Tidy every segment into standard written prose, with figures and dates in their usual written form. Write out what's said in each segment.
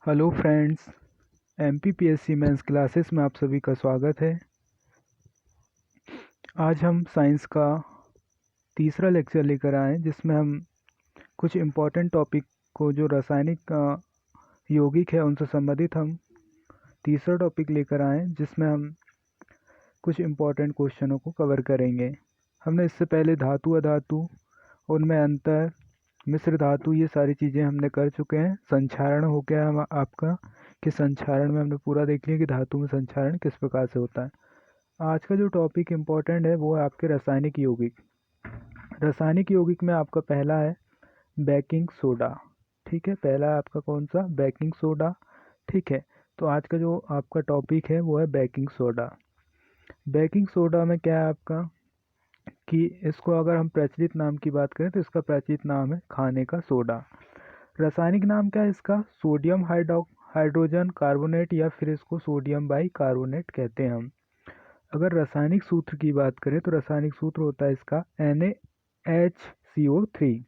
Hello friends, MPPSC mains classes में आप सभी का स्वागत है। आज हम साइंस का तीसरा लेक्चर लेकर आए हैं, जिसमें हम कुछ इम्पोर्टेंट टॉपिक को जो रासायनिक यौगिक है उनसे संबंधित हम तीसरा टॉपिक लेकर आए हैं, जिसमें हम कुछ इम्पोर्टेंट क्वेश्चनों को कवर करेंगे। हमने इससे पहले धातु अधातु, उनमें अंतर, मिश्र धातु, ये सारी चीज़ें हमने कर चुके हैं। संक्षारण हो गया हम आपका कि संक्षारण में हमने पूरा देख लिया कि धातु में संक्षारण किस प्रकार से होता है। आज का जो टॉपिक इम्पोर्टेंट है वो है आपके रासायनिक यौगिक। रासायनिक यौगिक में आपका पहला है बेकिंग सोडा। ठीक है, पहला है आपका कौन सा? Baking soda. ठीक है, तो आज का जो आपका टॉपिक है वो है बेकिंग सोडा। बेकिंग सोडा में क्या है आपका कि इसको अगर हम प्रचलित नाम की बात करें तो इसका प्रचलित नाम है खाने का सोडा। रासायनिक नाम क्या है इसका? सोडियम हाइड्रोजन कार्बोनेट, या फिर इसको सोडियम बाई कार्बोनेट कहते हैं हम। अगर रासायनिक सूत्र की बात करें तो रासायनिक सूत्र होता है इसका NaHCO3।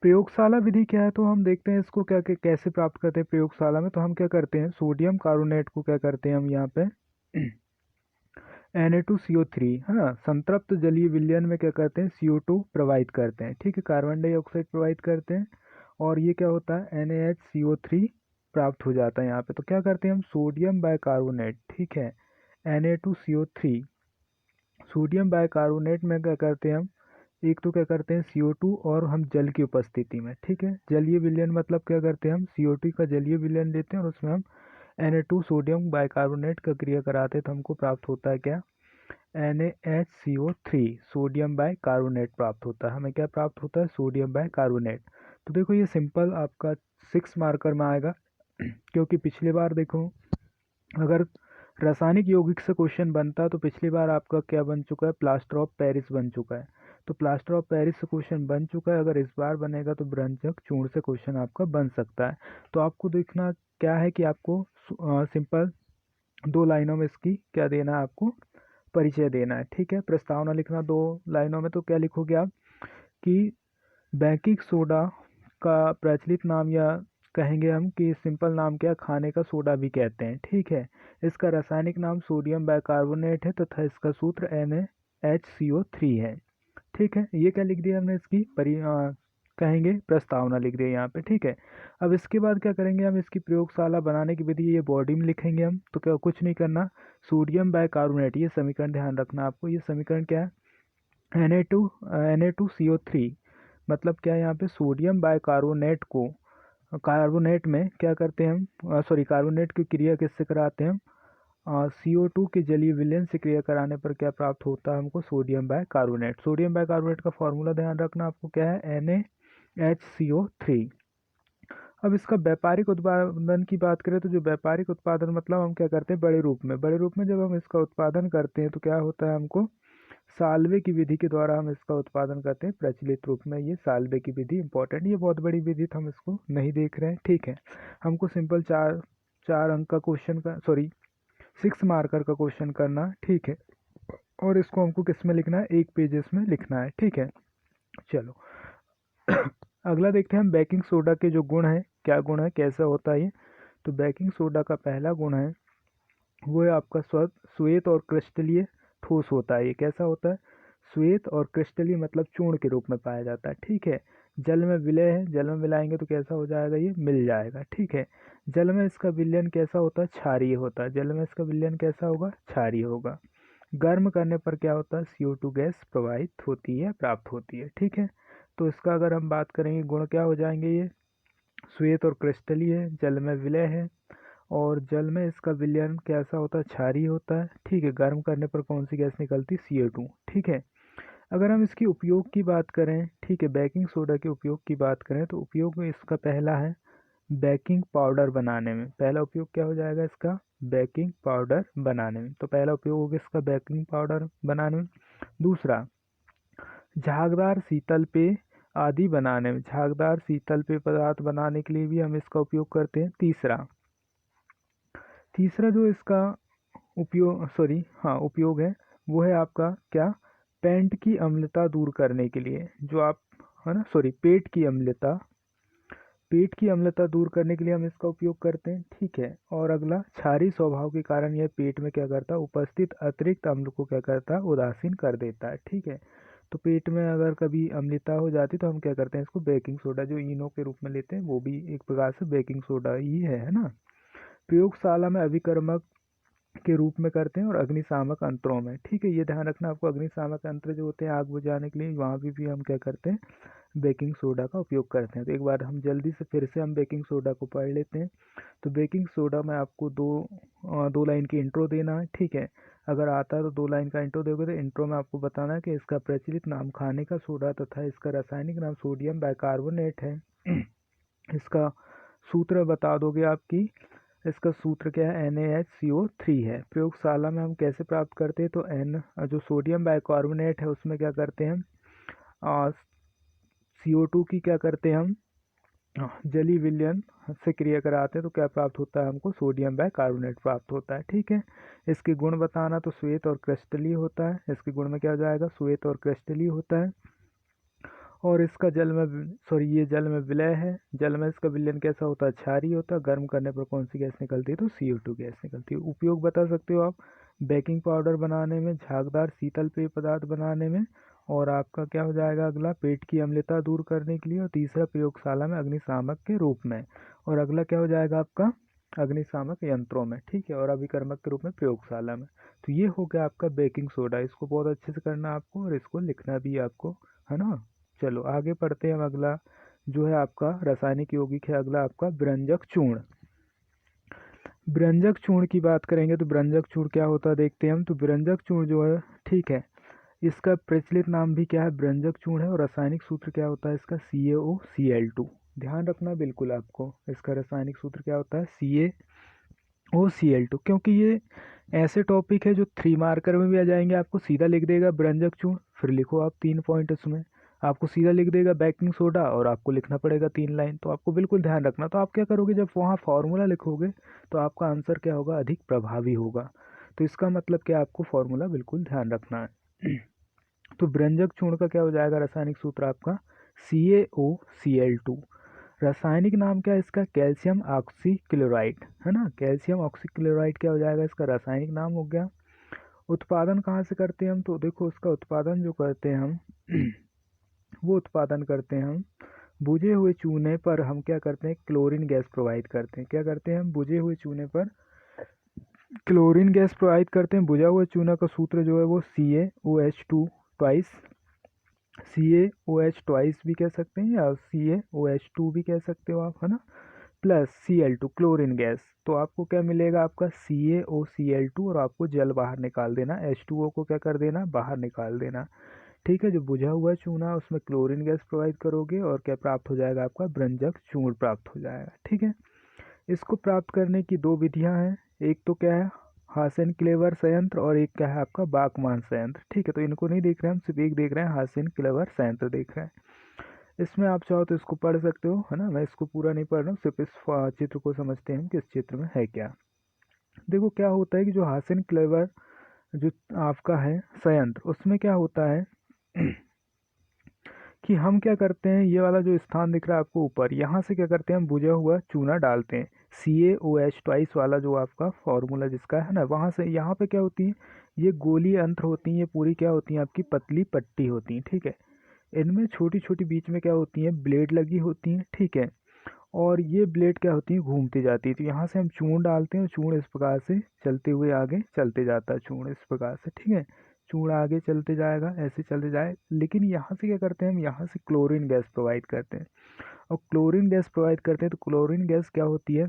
प्रयोगशाला विधि क्या है तो हम देखते हैं इसको क्या कैसे प्राप्त करते हैं प्रयोगशाला में। तो हम क्या करते हैं, सोडियम कार्बोनेट को क्या करते हैं हम यहाँ पे Na2CO3, है ना, संतृप्त जलीय विलयन में क्या करते हैं, CO2 प्रोवाइड करते हैं। ठीक है, कार्बन डाइऑक्साइड प्रोवाइड करते हैं और ये क्या होता है NaHCO3 प्राप्त हो जाता है यहाँ पे। तो क्या करते हैं हम, सोडियम बाइकार्बोनेट, ठीक है, Na2CO3, सोडियम बाइकार्बोनेट में क्या करते हैं हम, एक तो क्या करते हैं CO2 और हम जल की उपस्थिति में, ठीक है, जलीय विलयन मतलब क्या करते हैं हम CO2 का जलीय विलयन लेते हैं और उसमें हम Na2 सोडियम बाइकार्बोनेट का क्रिया कराते हैं, तो हमको प्राप्त होता है क्या, NaHCO3 सोडियम बाइकार्बोनेट प्राप्त होता है। हमें क्या प्राप्त होता है, सोडियम बाइकार्बोनेट। तो देखो ये सिंपल आपका 6 मार्कर में आएगा क्योंकि पिछली बार देखो अगर रासायनिक यौगिक से क्वेश्चन बनता तो पिछली बार आपका क्या बन चुका है, प्लास्टर ऑफ पेरिस बन चुका है। तो प्लास्टर ऑफ पेरिस से क्वेश्चन बन चुका है, अगर इस बार बनेगा तो ब्रंजक चूर्ण से क्वेश्चन आपका बन सकता है। तो आपको देखना क्या है कि आपको सिंपल 2 लाइनों में इसकी क्या देना है, आपको परिचय देना है। ठीक है, प्रस्तावना लिखना 2 लाइनों में। तो क्या लिखोगे आप कि बेकिंग सोडा का प्रचलित नाम, या कहेंगे हम कि सिंपल नाम क्या, खाने का सोडा भी कहते हैं। ठीक है, इसका रासायनिक नाम सोडियम बाइकार्बोनेट है तथा इसका सूत्र NaHCO3 है। ठीक है, ये क्या लिख दिया हमने, इसकी कहेंगे प्रस्तावना लिख दिया यहाँ पे। ठीक है, अब इसके बाद क्या करेंगे हम, इसकी प्रयोगशाला बनाने की विधि ये बॉडी में लिखेंगे हम। तो क्या कुछ नहीं करना, सोडियम बाइकार्बोनेट, ये समीकरण ध्यान रखना आपको, ये समीकरण क्या है, Na2CO3, मतलब क्या है यहाँ पे, सोडियम बाइकार्बोनेट को कार्बोनेट में क्या करते हैं हम, सॉरी, कार्बोनेट की क्रिया किससे कराते हैं हम, CO2 के जलीय विलयन से क्रिया कराने पर क्या प्राप्त होता है हमको, सोडियम बाइकार्बोनेट। सोडियम बाइकार्बोनेट का फॉर्मूला ध्यान रखना आपको क्या है, NaHCO3। अब इसका व्यापारिक उत्पादन की बात करें तो जो व्यापारिक उत्पादन मतलब हम क्या करते हैं, बड़े रूप में जब हम इसका उत्पादन करते हैं तो क्या होता है, हमको साल्वे की विधि के द्वारा हम इसका उत्पादन करते हैं प्रचलित रूप में। ये साल्वे की विधि इंपॉर्टेंट, ये बहुत बड़ी विधि तो हम इसको नहीं देख रहे हैं। ठीक है, हमको सिंपल चार चार अंक का क्वेश्चन का, सॉरी 6 मार्कर का क्वेश्चन करना है। ठीक है, और इसको हमको किस में लिखना है, एक पेजेस में लिखना है। ठीक है, चलो अगला देखते हैं हम बेकिंग सोडा के जो गुण हैं, क्या गुण है, कैसा होता है ये। तो बेकिंग सोडा का पहला गुण है वो है आपका श्वेत और क्रिस्टलीय ठोस होता है। ये कैसा होता है, श्वेत और क्रिस्टलीय मतलब चूर्ण के रूप में पाया जाता है। ठीक है, जल में विलय है, जल में मिलाएंगे तो कैसा हो जाएगा, ये मिल जाएगा। ठीक है, जल में इसका विलयन कैसा होता है, क्षारीय होता है। जल में इसका विलयन कैसा होगा, क्षारीय होगा। गर्म करने पर क्या होता है, CO2 गैस प्रवाहित होती है, प्राप्त होती है। ठीक है, तो इसका अगर हम बात करेंगे गुण क्या हो जाएंगे, ये श्वेत और क्रिस्टलीय है, जल में विलय है, और जल में इसका विलयन कैसा होता है, क्षारीय होता है। ठीक है, गर्म करने पर कौन सी गैस निकलती, CO2। ठीक है, अगर हम इसकी उपयोग की बात करें, ठीक है, बेकिंग सोडा के उपयोग की बात करें तो उपयोग में इसका पहला है बेकिंग पाउडर बनाने में। पहला उपयोग क्या हो जाएगा इसका, बेकिंग पाउडर बनाने में। तो पहला उपयोग होगा इसका बेकिंग पाउडर बनाने में। दूसरा, झागदार शीतल पेय आदि बनाने में, झागदार शीतल पेय पदार्थ बनाने के लिए भी हम इसका उपयोग करते हैं। तीसरा जो इसका उपयोग है वो है आपका क्या, पेट की अम्लता दूर करने के लिए, जो आप, है ना, पेट की अम्लता, पेट की अम्लता दूर करने के लिए हम इसका उपयोग करते हैं, ठीक है। और अगला, क्षारीय स्वभाव के कारण यह पेट में क्या करता है, उपस्थित अतिरिक्त अम्ल को क्या करता है, उदासीन कर देता है, ठीक है। तो पेट में अगर कभी अम्लता हो जाती तो हम क्या करते हैं, इसको बेकिंग सोडा जो इनो के रूप में लेते हैं, वो भी एक प्रकार से बेकिंग सोडा ही है ना। प्रयोगशाला में अभिकर्मक के रूप में करते हैं और अग्निशामक यंत्रों में, ठीक है। ये ध्यान रखना आपको, अग्निशामक यंत्र जो होते हैं आग बुझाने के लिए, वहाँ भी हम क्या करते हैं, बेकिंग सोडा का उपयोग करते हैं। तो एक बार हम जल्दी से फिर से हम बेकिंग सोडा को पढ़ लेते हैं। तो बेकिंग सोडा में आपको दो लाइन की इंट्रो देना है, ठीक है। अगर आता है तो 2 लाइन का इंट्रो दोगे, तो इंट्रो में आपको बताना है कि इसका प्रचलित नाम खाने का सोडा तथा इसका रासायनिक नाम सोडियम बाइकार्बोनेट है। इसका सूत्र बता दोगे आपकी, इसका सूत्र क्या है, NaHCO3 है। प्रयोगशाला में हम कैसे प्राप्त करते हैं, तो जो सोडियम बाइकार्बोनेट है उसमें क्या करते हैं, CO2 की क्या करते हैं हम, जलीय विलयन से क्रिया कराते हैं, तो क्या प्राप्त होता है हमको, सोडियम बाइकार्बोनेट प्राप्त होता है, ठीक है। इसके गुण बताना, तो श्वेत और क्रिस्टलीय होता है। इसके गुण में क्या हो जाएगा, श्वेत और क्रिस्टलीय होता है। और इसका ये जल में विलय है। जल में इसका विलयन कैसा होता है, क्षारीय होता है। गर्म करने पर कौन सी गैस निकलती है, तो CO2 गैस निकलती है। उपयोग बता सकते हो आप, बेकिंग पाउडर बनाने में, झागदार शीतल पेय पदार्थ बनाने में, और आपका क्या हो जाएगा अगला, पेट की अम्लता दूर करने के लिए, और तीसरा प्रयोगशाला में अग्निशामक के रूप में, और अगला क्या हो जाएगा आपका, अग्निशामक यंत्रों में, ठीक है, और अभिकर्मक के रूप में प्रयोगशाला में। तो ये हो गया आपका बेकिंग सोडा। इसको बहुत अच्छे से करना आपको, और इसको लिखना भी आपको, है ना। चलो आगे पढ़ते हैं हम। अगला जो है आपका रासायनिक यौगिक है, अगला आपका व्यंजक चूर्ण। व्यंजक चूर्ण की बात करेंगे तो व्यंजक चूर्ण क्या होता है देखते हैं हम। तो व्यंजक चूर्ण जो है, ठीक है, इसका प्रचलित नाम भी क्या है, व्यंजक चूर्ण है। और रासायनिक सूत्र क्या होता है इसका, CaOCl2। ध्यान रखना बिल्कुल आपको, इसका रासायनिक सूत्र क्या होता है, CaOCl2। क्योंकि ये ऐसे टॉपिक है जो 3 मार्कर में भी आ जाएंगे। आपको सीधा लिख देगा व्यंजक चूर्ण, फिर लिखो आप 3 पॉइंट उसमें। आपको सीधा लिख देगा बेकिंग सोडा, और आपको लिखना पड़ेगा 3 लाइन। तो आपको बिल्कुल ध्यान रखना। तो आप क्या करोगे, जब वहाँ फॉर्मूला लिखोगे तो आपका आंसर क्या होगा, अधिक प्रभावी होगा। तो इसका मतलब क्या, आपको फॉर्मूला बिल्कुल ध्यान रखना है। तो व्यंजक चूर्ण का क्या हो जाएगा, रासायनिक सूत्र आपका CaOCl2। रासायनिक नाम क्या है इसका, कैल्शियम ऑक्सीक्लोराइड, है ना। कैल्शियम ऑक्सीक्लोराइड क्या हो जाएगा, इसका रासायनिक नाम हो गया। उत्पादन कहाँ से करते हैं हम, तो देखो उसका उत्पादन जो करते हैं हम वो उत्पादन करते हैं हम बुझे हुए चूने पर हम क्या करते हैं, क्लोरीन गैस प्रोवाइड करते हैं। क्या करते हैं हम, बुझे हुए चूने पर क्लोरीन गैस प्रोवाइड करते हैं। बुझा हुआ चूना का सूत्र जो है वो CaOH2 ट्वाइस, CaOH भी कह सकते हैं, या CaOH2 भी कह सकते हो आप, है ना, प्लस Cl2 क्लोरीन गैस। तो आपको क्या मिलेगा, आपका CaOCl2, और आपको जल बाहर निकाल देना, H2O को क्या कर देना, बाहर निकाल देना, ठीक है। जो बुझा हुआ चूना उसमें क्लोरीन गैस प्रोवाइड करोगे, और क्या प्राप्त हो जाएगा, आपका व्यंजक चूर्ण प्राप्त हो जाएगा, ठीक है। इसको प्राप्त करने की 2 विधियां हैं। एक तो क्या है, हासेन-क्लेवर संयंत्र, और एक क्या है आपका, बाकमान संयंत्र, ठीक है। तो इनको नहीं देख रहे हैं हम, सिर्फ एक देख रहे हैं, हासेन-क्लेवर संयंत्र देख रहे हैं। इसमें आप चाहो तो इसको पढ़ सकते हो, है ना। मैं इसको पूरा नहीं पढ़ रहा हूँ, सिर्फ इस चित्र को समझते हैं कि इस चित्र में है क्या। देखो क्या होता है कि जो हासेन-क्लेवर जो आपका है संयंत्र, उसमें क्या होता है कि हम क्या करते हैं, ये वाला जो स्थान दिख रहा है आपको ऊपर, यहाँ से क्या करते हैं, हम बुझा हुआ चूना डालते हैं। CaOH ट्वाइस वाला जो आपका फॉर्मूला जिसका है ना, वहाँ से यहाँ पे क्या होती है, ये गोली अंतर होती हैं, ये पूरी क्या होती हैं, आपकी पतली पट्टी होती हैं, ठीक है। इनमें छोटी छोटी बीच में क्या होती हैं, ब्लेड लगी होती हैं, ठीक है। और ये ब्लेड क्या होती है, घूमती जाती है। तो यहाँ से हम चूर्ण डालते हैं, और चूर्ण इस प्रकार से चलते हुए आगे चलते जाता है, चूर्ण इस प्रकार से, ठीक है। चूर्ण आगे चलते जाएगा, ऐसे चलते जाए। लेकिन यहाँ से क्या करते हैं हम, यहाँ से क्लोरीन गैस प्रोवाइड करते हैं। और क्लोरीन गैस प्रोवाइड करते हैं, तो क्लोरीन गैस क्या होती है,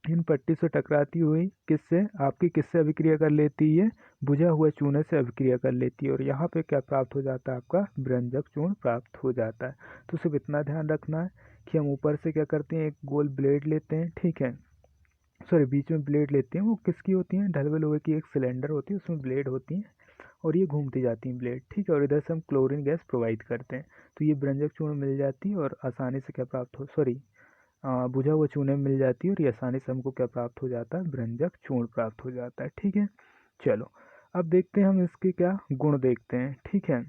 इन पट्टी से टकराती हुई किससे, आपकी किससे अभिक्रिया कर लेती है, बुझा हुआ चूने से अभिक्रिया कर लेती है। और यहाँ पे क्या प्राप्त हो जाता है, आपका व्यंजक चूर्ण प्राप्त हो जाता है। तो सिर्फ इतना ध्यान रखना है कि हम ऊपर से क्या करते हैं, एक गोल ब्लेड लेते हैं, ठीक है, सॉरी बीच में ब्लेड लेते हैं। वो किसकी होती हैं, ढलवे लोहे की एक सिलेंडर होती है, उसमें ब्लेड होती है, और ये घूमती जाती हैं ब्लेड, ठीक है। और इधर से हम क्लोरीन गैस प्रोवाइड करते हैं, तो ये व्यंजक चूर्ण मिल जाती है, और आसानी से क्या प्राप्त हो, सॉरी बुझा हुआ चूने में मिल जाती है, और ये आसानी से हमको क्या प्राप्त हो जाता है, व्यंजक चूर्ण प्राप्त हो जाता है, ठीक है। चलो अब देखते हैं हम इसके क्या गुण देखते हैं, ठीक है।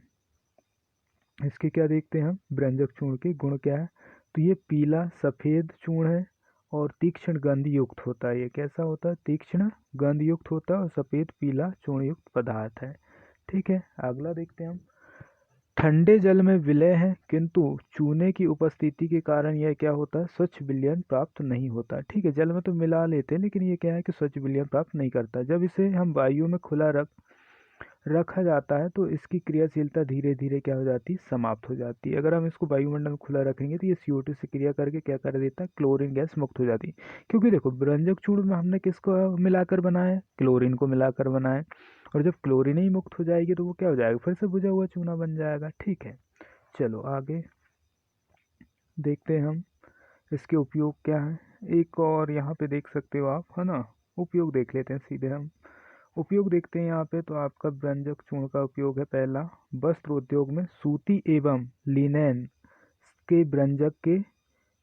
इसके क्या देखते हैं हम, व्यंजक चूर्ण के गुण क्या है। तो ये पीला सफ़ेद चूर्ण है और तीक्ष्ण गंध युक्त होता है। ये कैसा होता है? तीक्ष्ण गंध युक्त होता है और सफ़ेद पीला चूर्ण युक्त पदार्थ है। ठीक है, अगला देखते हैं हम। ठंडे जल में विलय है किंतु चूने की उपस्थिति के कारण यह क्या होता है? स्वच्छ विलयन प्राप्त नहीं होता। ठीक है, जल में तो मिला लेते हैं लेकिन ये क्या है कि स्वच्छ विलयन प्राप्त नहीं करता। जब इसे हम वायु में खुला रखा जाता है तो इसकी क्रियाशीलता धीरे धीरे क्या हो जाती है? समाप्त हो जाती है। अगर हम इसको वायुमंडल में खुला रखेंगे तो ये CO2 से क्रिया करके क्या कर देता है? क्लोरीन गैस मुक्त हो जाती है। क्योंकि देखो व्यंजक चूर्ण में हमने किसको मिलाकर बनाया है? क्लोरीन को मिलाकर बनाया है। और जब क्लोरीन ही मुक्त हो जाएगी तो वो क्या हो जाएगा? फिर से बुझा हुआ चूना बन जाएगा। ठीक है, चलो आगे देखते हैं हम इसके उपयोग क्या है। एक और यहाँ पे देख सकते हो आप, है ना। उपयोग देख लेते हैं सीधे हम। उपयोग देखते हैं यहाँ पे। तो आपका व्यंजक चूर्ण का उपयोग है पहला, वस्त्र उद्योग में सूती एवं लिनेन के व्यंजक के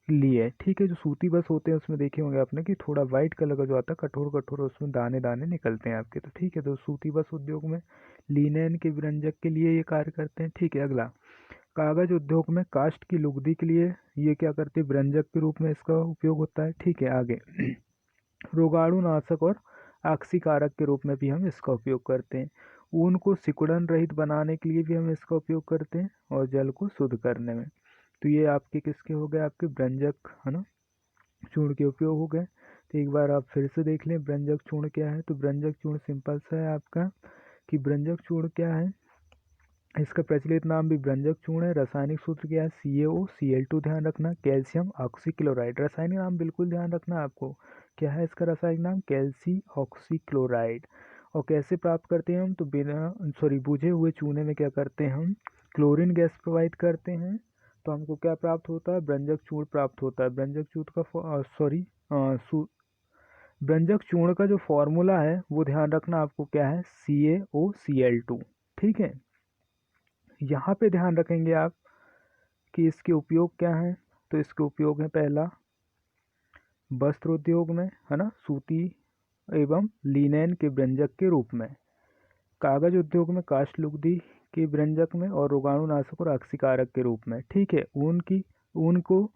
लिए। ठीक है, जो सूती बस होते हैं उसमें देखे होंगे आपने कि थोड़ा वाइट कलर का जो आता है कठोर कठोर, उसमें दाने दाने निकलते हैं आपके। तो ठीक है, तो सूती बस उद्योग में लिनेन के व्यंजक के लिए ये कार्य करते हैं। ठीक है, अगला कागज उद्योग में काष्ठ की लुगदी के लिए ये क्या करते हैं? व्यंजक के रूप में इसका उपयोग होता है। ठीक है, आगे रोगाणुनाशक और ऑक्सीकारक के रूप में भी हम इसका उपयोग करते हैं। ऊन को सिकुड़न रहित बनाने के लिए भी हम इसका उपयोग करते हैं और जल को शुद्ध करने में। तो ये आपके किसके हो गए? आपके व्यंजक, है ना, चूर्ण के उपयोग हो गए। तो एक बार आप फिर से देख लें व्यंजक चूर्ण क्या है। तो व्यंजक चूर्ण सिंपल सा है आपका कि व्यंजक चूर्ण क्या है, इसका प्रचलित नाम भी व्यंजक चूर्ण है। रासायनिक सूत्र क्या है? CaOCl2। ध्यान रखना, कैल्शियम ऑक्सीक्लोराइड। रासायनिक नाम बिल्कुल ध्यान रखना आपको, क्या है इसका रासायनिक नाम? कैल्सी ऑक्सीक्लोराइड। और कैसे प्राप्त करते हैं हम? तो बिना बुझे हुए चूने में क्या करते हैं हम? क्लोरीन गैस प्रोवाइड करते हैं। तो हमको क्या प्राप्त होता है? व्यंजक चूर्ण प्राप्त होता है। व्यंजक चूर्ण का व्यंजक चूर्ण का जो फॉर्मूला है वो ध्यान रखना आपको, क्या है? CaOCl2। ठीक है, यहाँ पे ध्यान रखेंगे आप कि इसके उपयोग क्या हैं। तो इसके उपयोग है पहला, वस्त्र उद्योग में, है ना, सूती एवं लिनेन के व्यंजक के रूप में। कागज उद्योग में काष्ठ लुगदी के व्यंजक में, और रोगाणुनाशक और ऑक्सीकारक के रूप में। ठीक है, ऊन को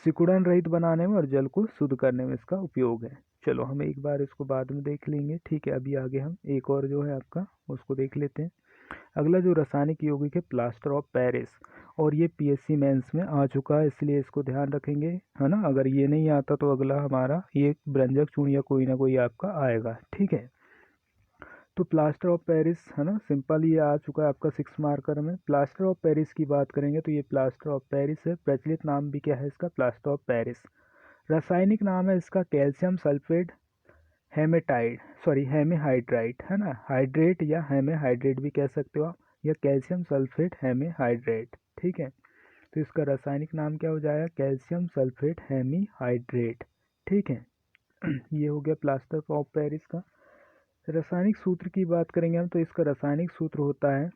सिकुड़न रहित बनाने में और जल को शुद्ध करने में इसका उपयोग है। चलो हम एक बार इसको बाद में देख लेंगे। ठीक है, अभी आगे हम एक और जो है आपका उसको देख लेते हैं। अगला जो रासायनिक यौगिक है प्लास्टर ऑफ पेरिस, और ये PSC मेंस में आ चुका है, इसलिए इसको ध्यान रखेंगे, है ना। अगर ये नहीं आता तो अगला हमारा ये व्यंजक चूर्ण या कोई ना कोई आपका आएगा। ठीक है, तो प्लास्टर ऑफ पेरिस, है ना, सिंपल ये आ चुका है आपका 6 मार्कर में। प्लास्टर ऑफ पेरिस की बात करेंगे तो ये प्लास्टर ऑफ पेरिस है। प्रचलित नाम भी क्या है इसका? Plaster of Paris. रासायनिक नाम है इसका कैल्शियम सल्फेट हेमेहाइड्राइट, है ना, हाइड्रेट या हेमेहाइड्रेट भी कह सकते हो आप, या कैल्शियम सल्फेट हेमेहाइड्रेट। ठीक है, तो इसका रासायनिक नाम क्या हो जाएगा? Calcium sulphate hemihydrate. ठीक है, ये हो गया प्लास्टर ऑफ पेरिस का। रासायनिक सूत्र की बात करेंगे हम तो इसका रासायनिक सूत्र होता है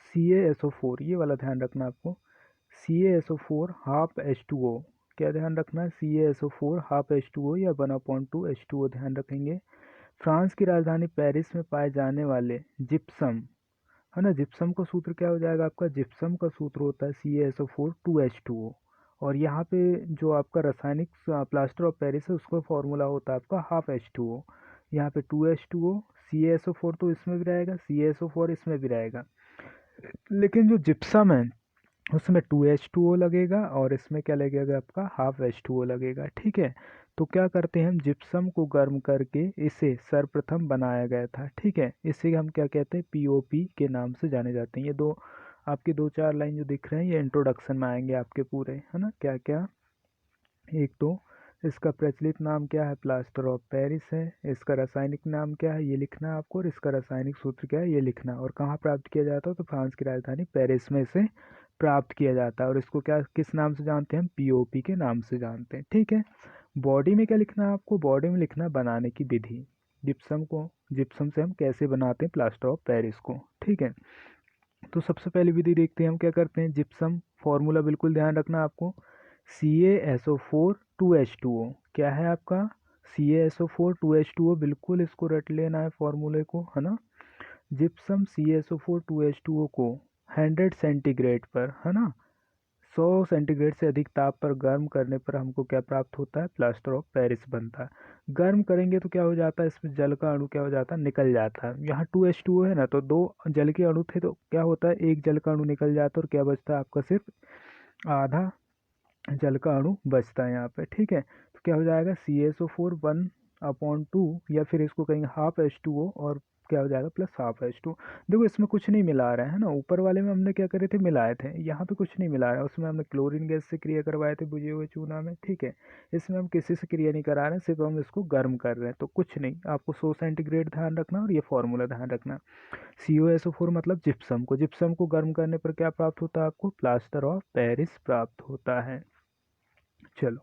CaSO4। ये वाला ध्यान रखना आपको, CaSO4 हाफ H2O। क्या ध्यान रखना है? CaSO4 हाफ H2O या 1/2 H2O ध्यान रखेंगे। फ्रांस की राजधानी पेरिस में पाए जाने वाले जिप्सम, है ना, जिप्सम का सूत्र क्या हो जाएगा आपका? जिप्सम का सूत्र होता है CaSO4 2H2O। और यहाँ पे जो आपका रासायनिक प्लास्टर ऑफ पेरिस है उसका फॉर्मूला होता है आपका हाफ H2O। यहाँ पे 2H2O, CaSO4 तो इसमें भी रहेगा, CaSO4 इसमें भी रहेगा, लेकिन जो जिप्सम है उसमें 2H2O लगेगा और इसमें क्या लगेगा आपका? हाफ H2O लगेगा। ठीक है, तो क्या करते हैं हम? जिप्सम को गर्म करके इसे सर्वप्रथम बनाया गया था। ठीक है, इसे हम क्या कहते हैं? POP के नाम से जाने जाते हैं। ये दो आपके 2-4 लाइन जो दिख रहे हैं ये इंट्रोडक्शन में आएंगे आपके पूरे, है ना। क्या क्या? एक तो इसका प्रचलित नाम क्या है? प्लास्टर ऑफ पेरिस है। इसका रासायनिक नाम क्या है? ये लिखना है आपको। और इसका रासायनिक सूत्र क्या है? ये लिखना। और कहाँ प्राप्त किया जाता है? तो फ्रांस की राजधानी पेरिस में इसे प्राप्त किया जाता है। और इसको क्या किस नाम से जानते हैं? हम POP के नाम से जानते हैं। ठीक है, बॉडी में क्या लिखना है आपको? बॉडी में लिखना है बनाने की विधि। जिप्सम से हम कैसे बनाते हैं प्लास्टर ऑफ पेरिस को। ठीक है, तो सबसे पहली विधि देखते हैं हम क्या करते हैं। जिप्सम फॉर्मूला बिल्कुल ध्यान रखना आपको, CaSO4 2H2O। क्या है आपका? CaSO4 2H2O। बिल्कुल इसको रट लेना है फॉर्मूले को, है ना। जिप्सम CaSO4 2H2O को 100 सेंटीग्रेड पर, है ना, 100 सेंटीग्रेड से अधिक ताप पर गर्म करने पर हमको क्या प्राप्त होता है? प्लास्टर ऑफ पेरिस बनता है। गर्म करेंगे तो क्या हो जाता है? इसमें जल का अणु क्या हो जाता है? निकल जाता है। यहाँ 2H2O है ना, तो 2 जल के अणु थे, तो क्या होता है? एक जल का अणु निकल जाता है और क्या बचता है आपका? सिर्फ आधा जल का अणु बचता है यहाँ पे, ठीक है। तो क्या हो जाएगा? CaSO4 1/2, या फिर इसको कहेंगे हाफ H2O, और क्या हो जाएगा? Plus half H2। देखो इसमें कुछ नहीं मिला रहा है ना, ऊपर वाले में हमने क्या करे थे? मिलाए थे। यहाँ पे कुछ नहीं मिला रहा है, उसमें हमने क्लोरीन गैस से क्रिया करवाए थे बुझे हुए चूना में, ठीक है। इसमें हम किसी से क्रिया नहीं करा रहे हैं, सिर्फ हम इसको गर्म कर रहे हैं, तो कुछ नहीं। आपको 100 सेंटीग्रेड ध्यान रखना और ये फॉर्मूला ध्यान रखना। CuSO4 मतलब जिप्सम को गर्म करने पर क्या प्राप्त होता है आपको? प्लास्टर ऑफ पेरिस प्राप्त होता है। चलो,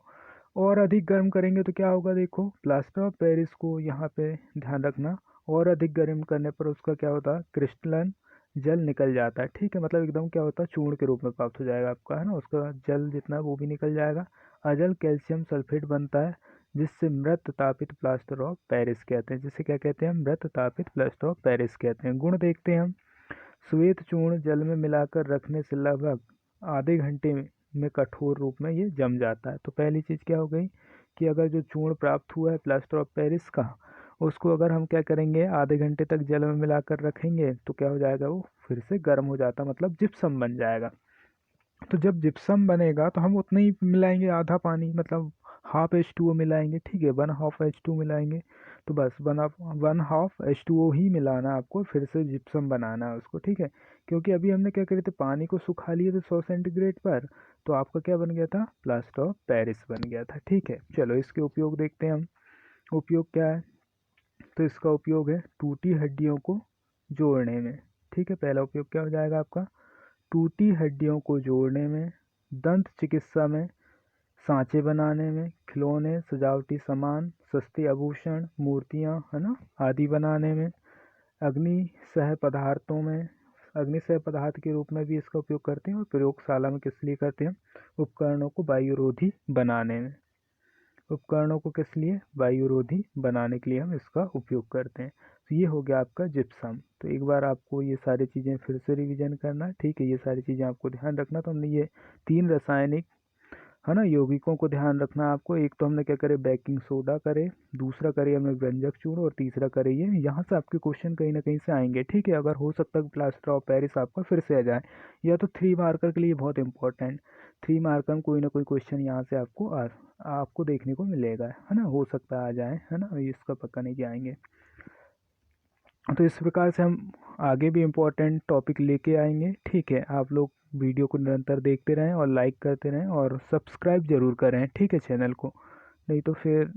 और अधिक गर्म करेंगे तो क्या होगा? देखो प्लास्टर ऑफ पेरिस को यहाँ पे ध्यान रखना, और अधिक गर्म करने पर उसका क्या होता है? क्रिस्टलन जल निकल जाता है, ठीक है। मतलब एकदम क्या होता है? चूर्ण के रूप में प्राप्त हो जाएगा आपका, है ना। उसका जल जितना है वो भी निकल जाएगा। अजल कैल्शियम सल्फेट बनता है, जिससे मृत तापित प्लास्टर ऑफ पेरिस कहते हैं। जिसे क्या कहते हैं? मृत तापित प्लास्टर ऑफ पेरिस कहते हैं। गुण देखते हैं हम। श्वेत चूर्ण जल में मिलाकर रखने से लगभग आधे घंटे में कठोर रूप में ये जम जाता है। तो पहली चीज़ क्या हो गई कि अगर जो चूर्ण प्राप्त हुआ है प्लास्टर ऑफ पेरिस का, उसको अगर हम क्या करेंगे? आधे घंटे तक जल में मिलाकर रखेंगे तो क्या हो जाएगा? वो फिर से गर्म हो जाता, मतलब जिप्सम बन जाएगा। तो जब जिप्सम बनेगा तो हम उतना ही मिलाएंगे, आधा पानी, मतलब हाफ H2O मिलाएंगे, ठीक है। 1/2 H2 मिलाएंगे, तो बस 1/2 H2O ही मिलाना है आपको, फिर से जिप्सम बनाना है उसको, ठीक है। क्योंकि अभी हमने क्या करे थे? पानी को सुखा लिए थे 100 सेंटीग्रेड पर, तो आपका क्या बन गया था? प्लास्टर ऑफ पेरिस बन गया था, ठीक है। चलो इसके उपयोग देखते हैं हम। उपयोग क्या है? तो इसका उपयोग है टूटी हड्डियों को जोड़ने में, ठीक है। पहला उपयोग क्या हो जाएगा आपका? टूटी हड्डियों को जोड़ने में, दंत चिकित्सा में, सांचे बनाने में, खिलौने, सजावटी सामान, सस्ते आभूषण, मूर्तियाँ, है ना, आदि बनाने में, अग्नि सह पदार्थों में, अग्नि सह पदार्थ के रूप में भी इसका उपयोग करते हैं, और प्रयोगशाला में किस लिए करते हैं? उपकरणों को वायुरोधी बनाने में। उपकरणों को किस लिए? वायुरोधी बनाने के लिए हम इसका उपयोग करते हैं। तो ये हो गया आपका जिप्सम। तो एक बार आपको ये सारी चीज़ें फिर से रिवीजन करना है, ठीक है। ये सारी चीज़ें आपको ध्यान रखना। तो हमने ये 3 रासायनिक, है ना, यौगिकों को ध्यान रखना है आपको। एक तो हमने क्या करे? बेकिंग सोडा करे, दूसरा करे हमने व्यंजक चूर्ण, और तीसरा करे ये। यहाँ से आपके क्वेश्चन कहीं ना कहीं से आएंगे, ठीक है। अगर हो सकता है प्लास्टर ऑफ पेरिस आपका फिर से आ जाए, या तो 3 मार्कर के लिए बहुत इंपॉर्टेंट, 3 मार्कर में कोई ना कोई क्वेश्चन यहाँ से आपको देखने को मिलेगा, है ना। हो सकता है आ जाए, है ना, इसका पक्का नहीं कि आएंगे। तो इस प्रकार से हम आगे भी इम्पोर्टेंट टॉपिक लेके आएंगे, ठीक है। आप लोग वीडियो को निरंतर देखते रहें और लाइक करते रहें, और सब्सक्राइब जरूर करें, ठीक है, चैनल को। नहीं तो फिर,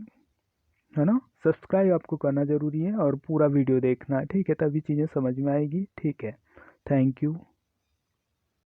है ना, सब्सक्राइब आपको करना ज़रूरी है, और पूरा वीडियो देखना, ठीक है, तभी चीज़ें समझ में आएगी, ठीक है। Thank you.